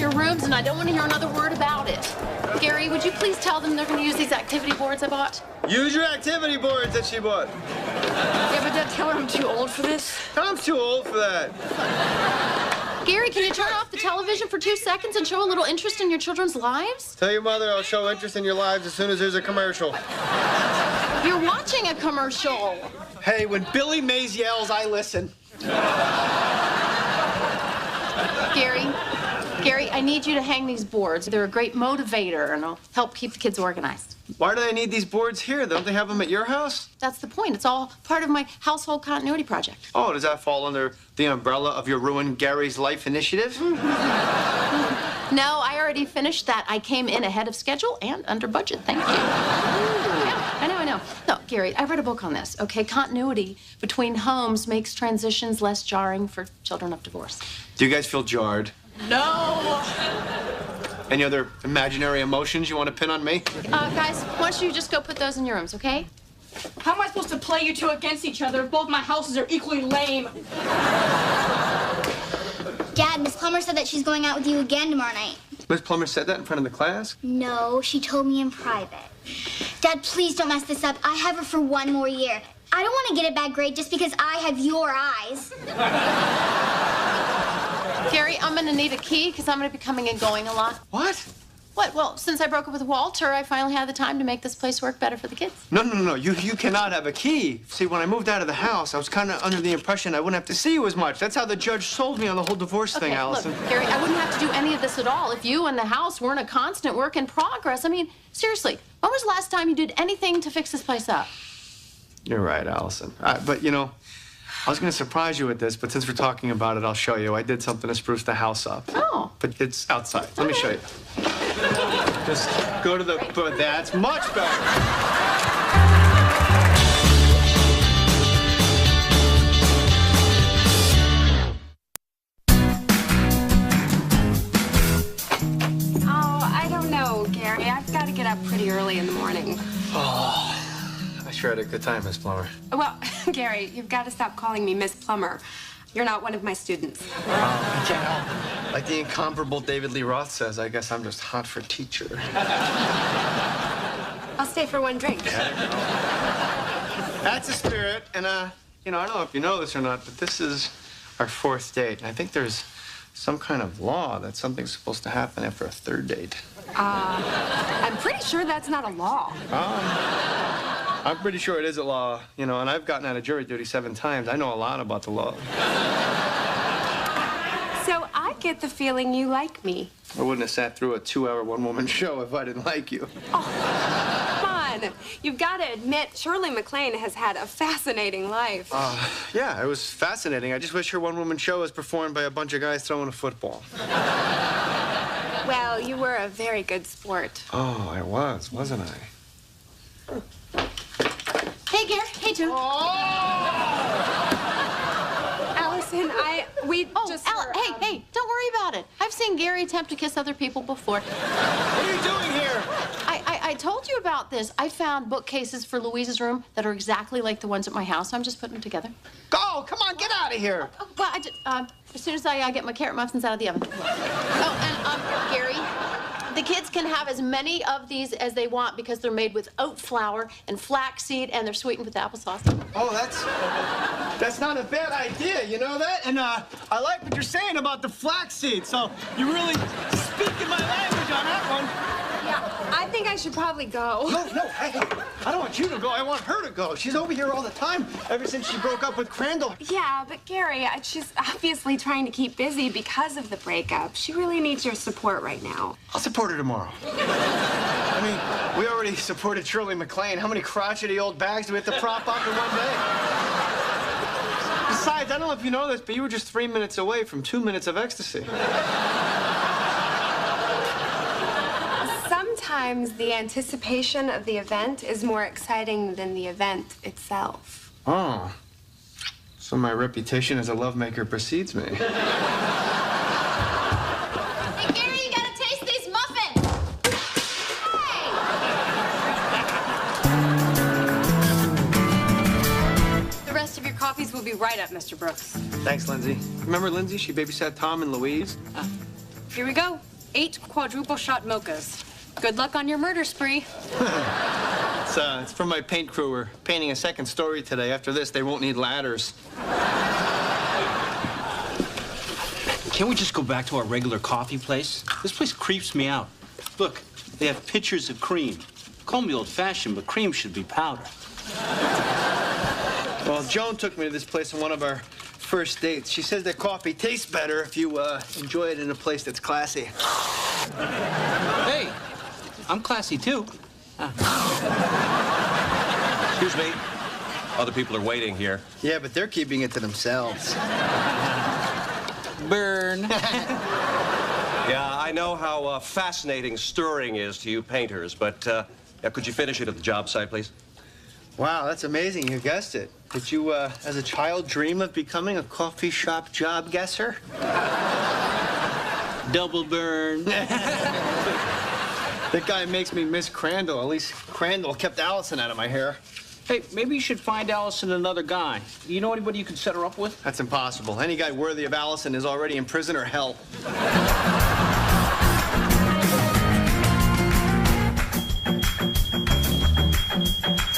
their rooms, and I don't want to hear another word about it. Gary, would you please tell them they're going to use these activity boards I bought? Use your activity boards that she bought. Yeah, but Dad, tell her I'm too old for this. Tom's too old for that. Gary, can you turn off the television for 2 seconds and show a little interest in your children's lives? Tell your mother I'll show interest in your lives as soon as there's a commercial. You're watching a commercial. Hey, when Billy Mays yells, I listen. Gary, I need you to hang these boards. They're a great motivator, and it'll help keep the kids organized. Why do they need these boards here? Don't they have them at your house? That's the point. It's all part of my household continuity project. Oh, does that fall under the umbrella of your Ruin Gary's Life initiative? No, I already finished that. I came in ahead of schedule and under budget. Thank you. Yeah, I know. No, Gary, I read a book on this, okay? Continuity between homes makes transitions less jarring for children of divorce. Do you guys feel jarred? No! Any other imaginary emotions you want to pin on me? Guys, why don't you just go put those in your rooms, okay? How am I supposed to play you two against each other if both my houses are equally lame? Dad, Miss Plummer said that she's going out with you again tomorrow night. Miss Plummer said that in front of the class? No, she told me in private. Dad, please don't mess this up. I have her for 1 more year. I don't want to get a bad grade just because I have your eyes. Gary, I'm gonna need a key because I'm gonna be coming and going a lot. What? What? Well, since I broke up with Walter, I finally had the time to make this place work better for the kids. No. You cannot have a key. See, when I moved out of the house, I was kind of under the impression I wouldn't have to see you as much. That's how the judge sold me on the whole divorce thing, Allison. Look, Gary, I wouldn't have to do any of this at all if you and the house weren't a constant work in progress. I mean, seriously, when was the last time you did anything to fix this place up? You're right, Allison. But, you know, I was going to surprise you with this, but since we're talking about it, I'll show you. I did something to spruce the house up. Oh. But it's outside. Let me show you. Just go to the... But that's much better. Oh, I don't know, Gary. I've got to get up pretty early in the morning. Oh, I sure had a good time, Miss Plummer. Well, Gary, you've got to stop calling me Miss Plummer. You're not one of my students. Yeah. Like the incomparable David Lee Roth says, I guess I'm just hot for teacher. I'll stay for one drink. That's a spirit. And, you know, I don't know if you know this or not, but this is our 4th date. And I think there's some kind of law that something's supposed to happen after a 3rd date. I'm pretty sure that's not a law. I'm pretty sure it is a law, you know, and I've gotten out of jury duty 7 times. I know a lot about the law. So I get the feeling you like me. I wouldn't have sat through a 2-hour one-woman show if I didn't like you. Oh, come on. You've got to admit, Shirley MacLaine has had a fascinating life. Yeah, it was fascinating. I just wish her one-woman show was performed by a bunch of guys throwing a football. Well, you were a very good sport. Oh, I was, wasn't I? Hey, Gary. Hey, June. Allison, Hey, don't worry about it. I've seen Gary attempt to kiss other people before. What are you doing here? I told you about this. I found bookcases for Louise's room that are exactly like the ones at my house. I'm just putting them together. Go! Come on, get out of here! Well, as soon as I get my carrot muffins out of the oven. Oh, and, Gary, the kids can have as many of these as they want because they're made with oat flour and flaxseed, and they're sweetened with applesauce. Oh, that's not a bad idea, you know that? And, I like what you're saying about the flaxseed, so you really speaking my language on that one. Yeah, I think I should probably go. No, hey, I don't want you to go. I want her to go. She's over here all the time ever since she broke up with Crandall. Yeah, but Gary, she's obviously trying to keep busy because of the breakup. She really needs your support right now. I'll support her tomorrow. I mean, we already supported Shirley MacLaine. How many crotchety old bags do we have to prop up in one day? Besides, I don't know if you know this, but you were just 3 minutes away from 2 minutes of ecstasy. Sometimes the anticipation of the event is more exciting than the event itself. Oh. So my reputation as a lovemaker precedes me. Hey, Gary, you gotta taste these muffins! Hey! The rest of your coffees will be right up, Mr. Brooks. Thanks, Lindsay. Remember Lindsay? She babysat Tom and Louise. Here we go. 8 quadruple shot mochas. Good luck on your murder spree. It's from my paint crew. We're painting a second story today. After this, they won't need ladders. Can't we just go back to our regular coffee place? This place creeps me out. Look, they have pitchers of cream. Call me old-fashioned, but cream should be powder. Well, Joan took me to this place on one of our first dates. She says that coffee tastes better if you enjoy it in a place that's classy. Hey, I'm classy too. Excuse me. Other people are waiting here. Yeah, but they're keeping it to themselves. Burn. Yeah, I know how fascinating stirring is to you painters, but could you finish it at the job site, please? Wow, that's amazing. You guessed it. Did you, as a child, dream of becoming a coffee shop job guesser? Double burn. That guy makes me miss Crandall. At least Crandall kept Allison out of my hair. Hey, maybe you should find Allison another guy. You know anybody you could set her up with? That's impossible. Any guy worthy of Allison is already in prison or hell.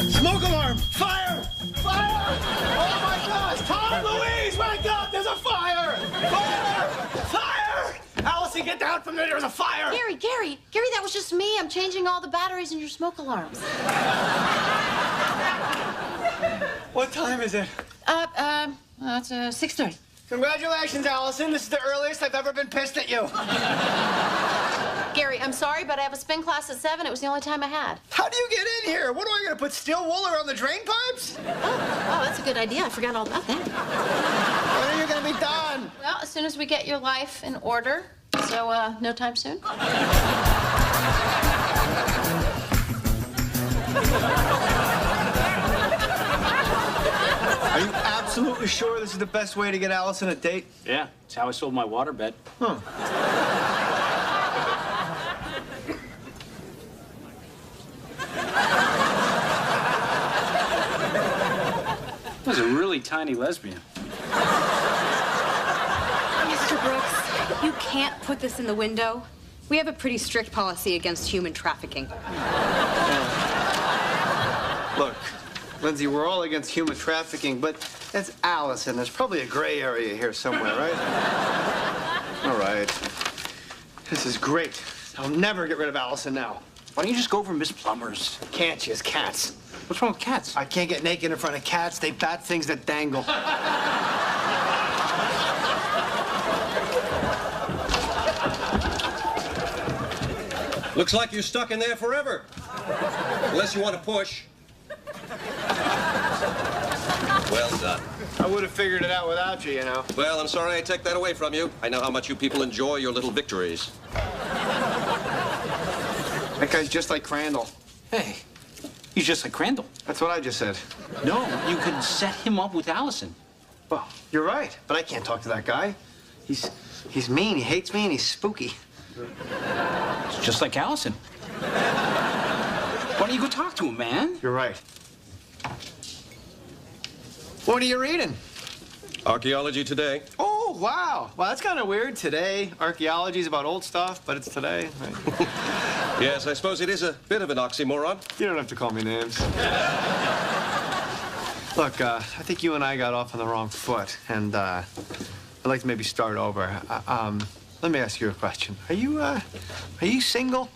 Smoke alarm! Fire! Fire! Oh my gosh! Tom, Louise, wake up! There's a fire! Fire! Fire! Allison, get down from there! There's a fire! Gary, that was just me. I'm changing all the batteries in your smoke alarms. What time is it? It's 6:30. Congratulations, Allison. This is the earliest I've ever been pissed at you. Gary, I'm sorry, but I have a spin class at 7. It was the only time I had. How do you get in here? What, am I gonna put steel wool around the drain pipes? Oh, that's a good idea. I forgot all about that. When are you gonna be done? Well, as soon as we get your life in order. So, no time soon? Are you absolutely sure this is the best way to get Allison a date? Yeah, it's how I sold my waterbed. Huh. That was a really tiny lesbian. Mr. Brooks, you can't put this in the window. We have a pretty strict policy against human trafficking. Look, Lindsay, we're all against human trafficking, but that's Allison. There's probably a gray area here somewhere, right? All right. This is great. I'll never get rid of Allison now. Why don't you just go for Miss Plummer's? Can't. She has cats. What's wrong with cats? I can't get naked in front of cats. They bat things that dangle. Looks like you're stuck in there forever. Unless you want to push. Well done. I would have figured it out without you, you know. Well, I'm sorry I take that away from you. I know how much you people enjoy your little victories. That guy's just like Crandall. Hey, he's just like Crandall. That's what I just said. No, you can set him up with Allison. Well, you're right, but I can't talk to that guy. He's mean, he hates me, and he's spooky. It's just like Allison. Why don't you go talk to him, man? You're right. What are you reading? Archaeology Today. Oh, wow. Well, that's kind of weird. Today, archaeology's about old stuff, but it's today. Right? Yes, I suppose it is a bit of an oxymoron. You don't have to call me names. Look, I think you and I got off on the wrong foot, and I'd like to maybe start over. Let me ask you a question. Are you single?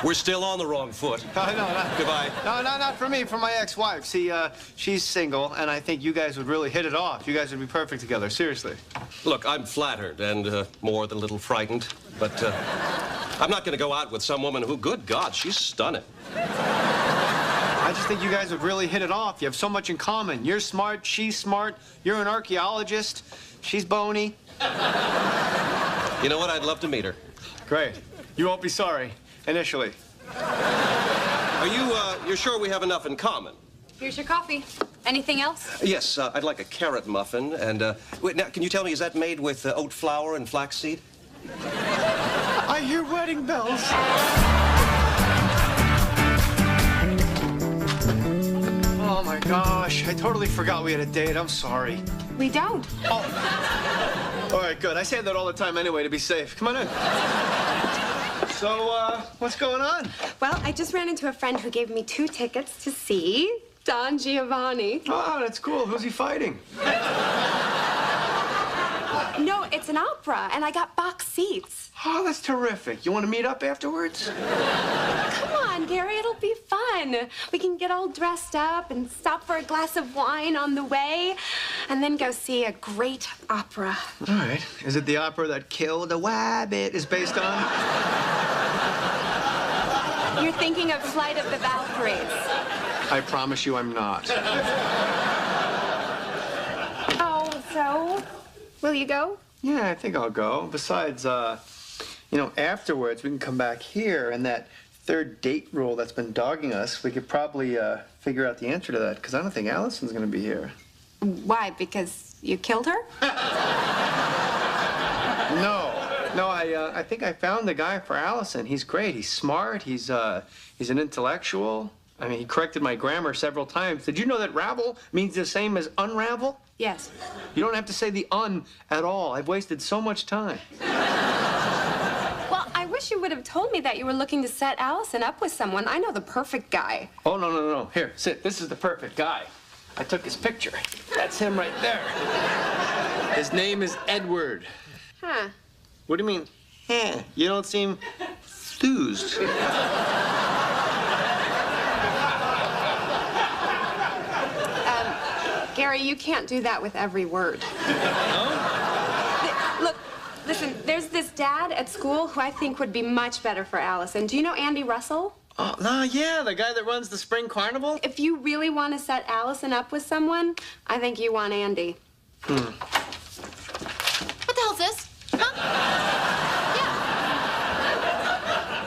We're still on the wrong foot. No, not. Goodbye. No, not for me, for my ex-wife. See, she's single, and I think you guys would really hit it off. You guys would be perfect together, seriously. Look, I'm flattered and more than a little frightened, but I'm not going to go out with some woman who, good God, she's stunning. I just think you guys would really hit it off. You have so much in common. You're smart, she's smart, you're an archaeologist, she's bony. You know what? I'd love to meet her. Great. You won't be sorry, initially. Are you, you're sure we have enough in common? Here's your coffee. Anything else? Yes, I'd like a carrot muffin, and, wait, now, can you tell me, is that made with oat flour and flaxseed? I hear wedding bells. Oh, my gosh. I totally forgot we had a date. I'm sorry. We don't. Oh. All right, good. I say that all the time anyway to be safe. Come on in. So, what's going on? Well, I just ran into a friend who gave me 2 tickets to see Don Giovanni. Oh, that's cool. Who's he fighting? No, it's an opera, and I got box seats. Oh, that's terrific. You want to meet up afterwards? Come on, Gary, it'll be fun. We can get all dressed up and stop for a glass of wine on the way, and then go see a great opera. All right. Is it the opera that Kill the Wabbit is based on? You're thinking of Flight of the Valkyries. I promise you I'm not. Oh, so? Will you go? Yeah, I think I'll go. Besides, afterwards we can come back here, and that 3rd date rule that's been dogging us, we could probably figure out the answer to that, because I don't think Allison's going to be here. Why? Because you killed her? No, I think I found the guy for Allison. He's great. He's smart. He's an intellectual. I mean, he corrected my grammar several times. Did you know that ravel means the same as unravel? Yes. You don't have to say the un at all. I've wasted so much time. Well, I wish you would have told me that you were looking to set Allison up with someone. I know the perfect guy. Oh, no. Here, sit. This is the perfect guy. I took his picture. That's him right there. His name is Edward. Huh. What do you mean, huh? You don't seem enthused. Gary, you can't do that with every word. No? Look, listen, there's this dad at school who I think would be much better for Allison. Do you know Andy Russell? Oh, no, yeah, the guy that runs the spring carnival? If you really want to set Allison up with someone, I think you want Andy. What the hell's this? Huh? Yeah.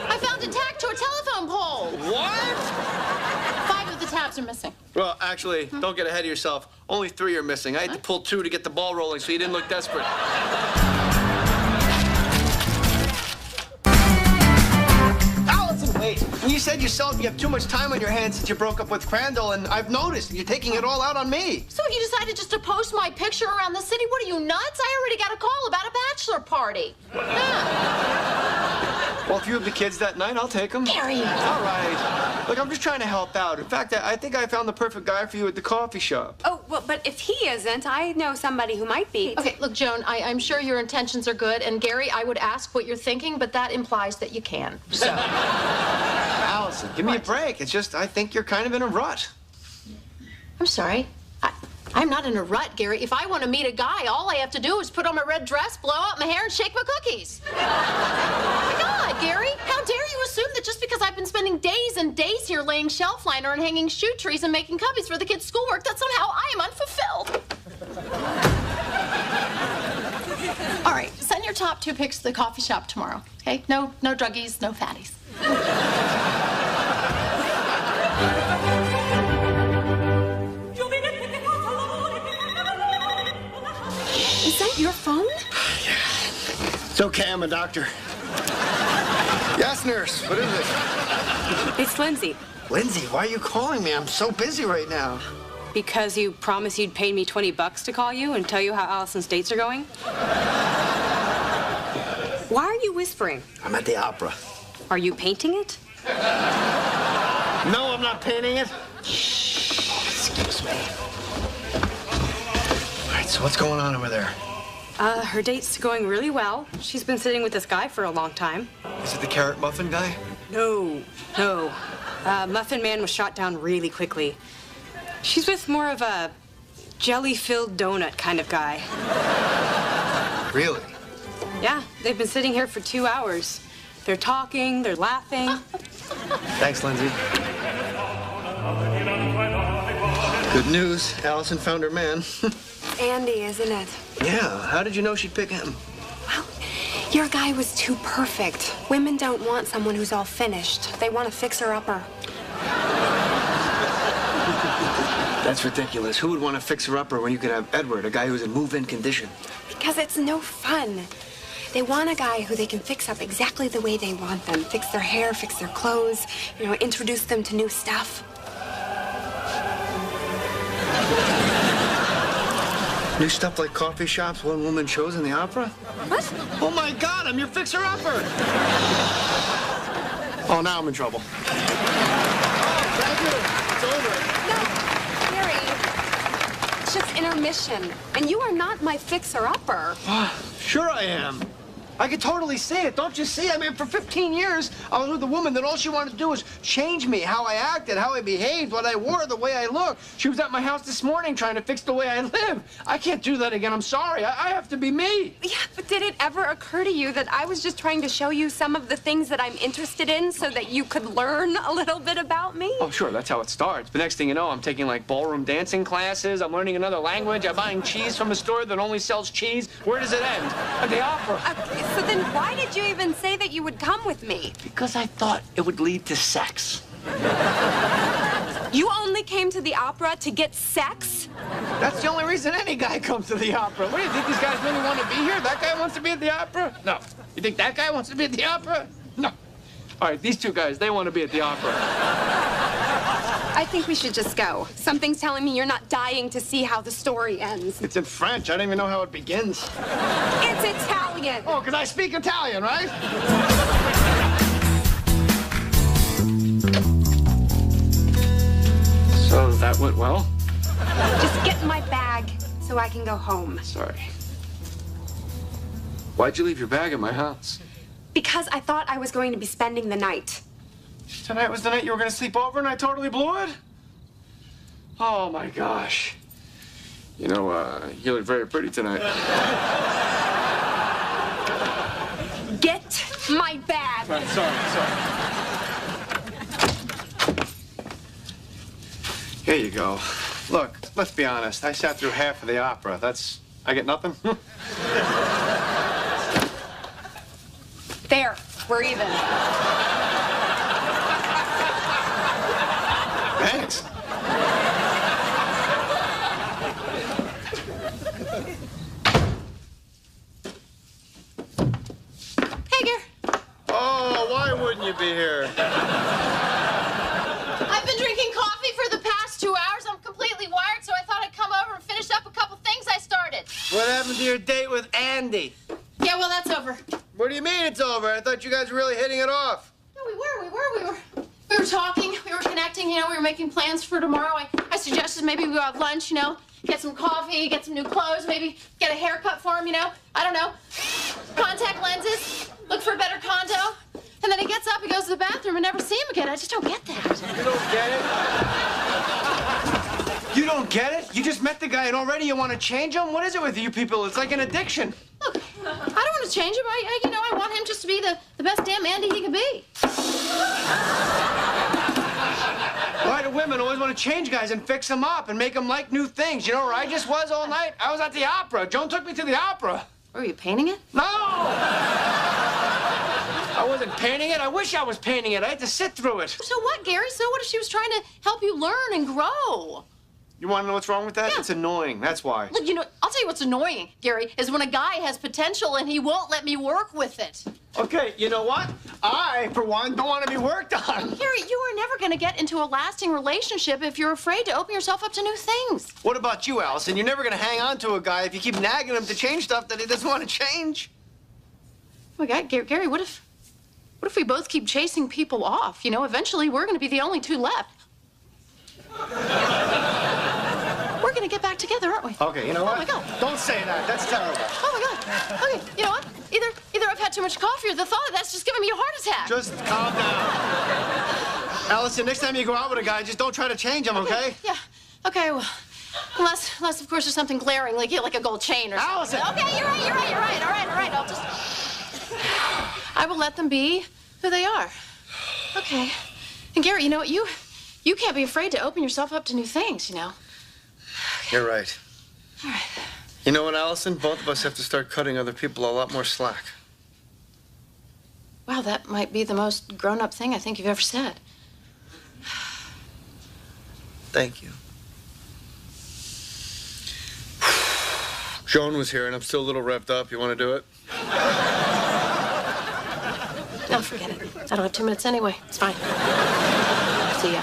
I found a tack to a telephone pole. What? 5 of the tabs are missing. Well, actually, don't get ahead of yourself. Only 3 are missing. I had to pull 2 to get the ball rolling so you didn't look desperate. Allison, wait. You said yourself you have too much time on your hands since you broke up with Crandall, and I've noticed you're taking it all out on me. So you decided just to post my picture around the city? What are you, nuts? I already got a call about a bachelor party. Well, if you have the kids that night, I'll take them. Gary! All right. Look, I'm just trying to help out. In fact, I think I found the perfect guy for you at the coffee shop. Oh, well, but if he isn't, I know somebody who might be. Okay, look, Joan, I'm sure your intentions are good, and Gary, I would ask what you're thinking, but that implies that you can. So. Allison, give me a break. It's just, I think you're kind of in a rut. I'm sorry. I'm not in a rut, Gary. If I want to meet a guy, all I have to do is put on my red dress, blow out my hair, and shake my cookies. My God, Gary, how dare you assume that just because I've been spending days and days here laying shelf liner and hanging shoe trees and making cubbies for the kids' schoolwork, that somehow I am unfulfilled. All right, send your top 2 pics to the coffee shop tomorrow, okay? No druggies, no fatties. Is that your phone? It's okay, I'm a doctor. Yes, nurse, what is it? It's Lindsay. Lindsay, why are you calling me? I'm so busy right now. Because you promised you'd pay me $20 to call you and tell you how Allison's dates are going? Why are you whispering? I'm at the opera. Are you painting it? No, I'm not painting it. Excuse me. All right, so what's going on over there? Her date's going really well. She's been sitting with this guy for a long time. Is it the carrot muffin guy? No. Muffin Man was shot down really quickly. She's with more of a jelly-filled donut kind of guy. Really? Yeah, they've been sitting here for 2 hours. They're talking, they're laughing. Thanks, Lindsay. Good news. Allison found her man. Andy, isn't it? Yeah, how did you know she'd pick him? Well, your guy was too perfect. Women don't want someone who's all finished. They want a fixer-upper. That's ridiculous. Who would want a fixer-upper when you could have Edward, a guy who's in move-in condition? Because it's no fun. They want a guy who they can fix up exactly the way they want them. Fix their hair, fix their clothes, introduce them to new stuff. New stuff like coffee shops, one-woman shows in the opera? What? Oh, my God, I'm your fixer-upper. Oh, now I'm in trouble. Oh, thank you. It's over. No, Gary. It's just intermission. And you are not my fixer-upper. Sure I am. I could totally see it. Don't you see? I mean, for 15 years, I was with a woman that all she wanted to do was change me, how I acted, how I behaved, what I wore, the way I looked. She was at my house this morning trying to fix the way I live. I can't do that again. I'm sorry. I have to be me. Yeah, but did it ever occur to you that I was just trying to show you some of the things that I'm interested in so that you could learn a little bit about me? Oh, sure. That's how it starts. The next thing you know, I'm taking, like, ballroom dancing classes. I'm learning another language. I'm buying cheese from a store that only sells cheese. Where does it end? At the opera. Okay, so then why did you even say that you would come with me? Because I thought it would lead to sex. You only came to the opera to get sex? That's the only reason any guy comes to the opera. What do you think, these guys really want to be here? That guy wants to be at the opera? No. You think that guy wants to be at the opera? No. All right, these two guys, they want to be at the opera. I think we should just go. Something's telling me you're not dying to see how the story ends. It's in French. I don't even know how it begins. It's Italian. Oh, because I speak Italian, right? So that went well? Just get in my bag so I can go home. Sorry. Why'd you leave your bag at my house? Because I thought I was going to be spending the night. Tonight was the night you were going to sleep over and I totally blew it? Oh, my gosh. You know, you look very pretty tonight. Get my bag. Right, sorry. Here you go. Look, let's be honest. I sat through half of the opera. I get nothing? There, we're even. Thanks. Hey, Gary. Oh, why wouldn't you be here? I've been drinking coffee for the past 2 hours. I'm completely wired, so I thought I'd come over and finish up a couple things I started. What happened to your date with Andy? Yeah, well, that's over. What do you mean it's over? I thought you guys were really hitting it off. No, we were talking, we were connecting, you know, we were making plans for tomorrow. I suggested maybe we go have lunch, you know, get some coffee, get some new clothes, maybe get a haircut for him, you know, I don't know. Contact lenses, look for a better condo. And then he gets up, he goes to the bathroom, and never see him again. I just don't get that. You don't get it? You don't get it? You just met the guy and already you want to change him? What is it with you people? It's like an addiction. Look, I don't want to change him. I want him just to be the best damn Andy he can be. Why do women always want to change guys and fix them up and make them like new things? You know where I just was all night? I was at the opera. Joan took me to the opera. Were you painting it? No! I wasn't painting it. I wish I was painting it. I had to sit through it. So what, Gary? So what if she was trying to help you learn and grow? You want to know what's wrong with that? Yeah. It's annoying. That's why. Look, you know, I'll tell you what's annoying, Gary, is when a guy has potential and he won't let me work with it. Okay, you know what? I, for one, don't want to be worked on. Gary, you are never going to get into a lasting relationship if you're afraid to open yourself up to new things. What about you, Allison? You're never going to hang on to a guy if you keep nagging him to change stuff that he doesn't want to change. Oh my God, Gary, what if we both keep chasing people off? You know, eventually we're going to be the only two left. We're going to get back together, aren't we? Okay, you know what? Oh my God. Don't say that. That's terrible. Oh my God. Okay, you know what? Either I've had too much coffee or the thought of that's just giving me a heart attack. Just calm down. Allison, next time you go out with a guy, just don't try to change him, okay? Yeah. Okay, well, unless of course there's something glaring, like a gold chain or something. Allison! Okay, you're right. All right. I will let them be who they are. Okay. And Gary, you know what? You can't be afraid to open yourself up to new things, you know. You're right. All right. You know what, Allison? Both of us have to start cutting other people a lot more slack. Wow, that might be the most grown-up thing I think you've ever said. Thank you. Joan was here, and I'm still a little revved up. You want to do it? No, forget it. I don't have 2 minutes anyway. It's fine. See ya.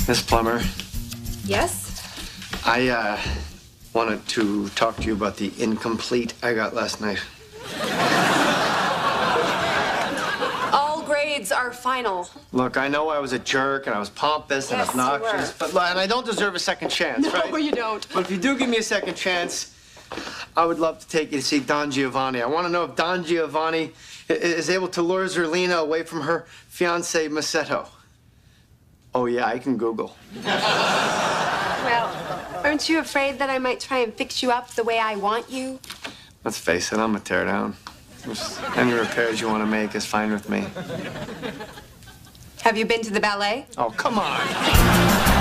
Miss Plummer, Yes? I wanted to talk to you about the incomplete I got last night. All grades are final. Look, I know I was a jerk and I was pompous and Yes, you obnoxious, were. and I don't deserve a second chance, right? No, you don't. But if you do give me a second chance, I would love to take you to see Don Giovanni. I want to know if Don Giovanni is able to lure Zerlina away from her fiancé, Masetto. Oh, yeah, I can Google. Well, aren't you afraid that I might try and fix you up the way I want you? Let's face it, I'm a teardown. Any repairs you want to make is fine with me. Have you been to the ballet? Oh, come on.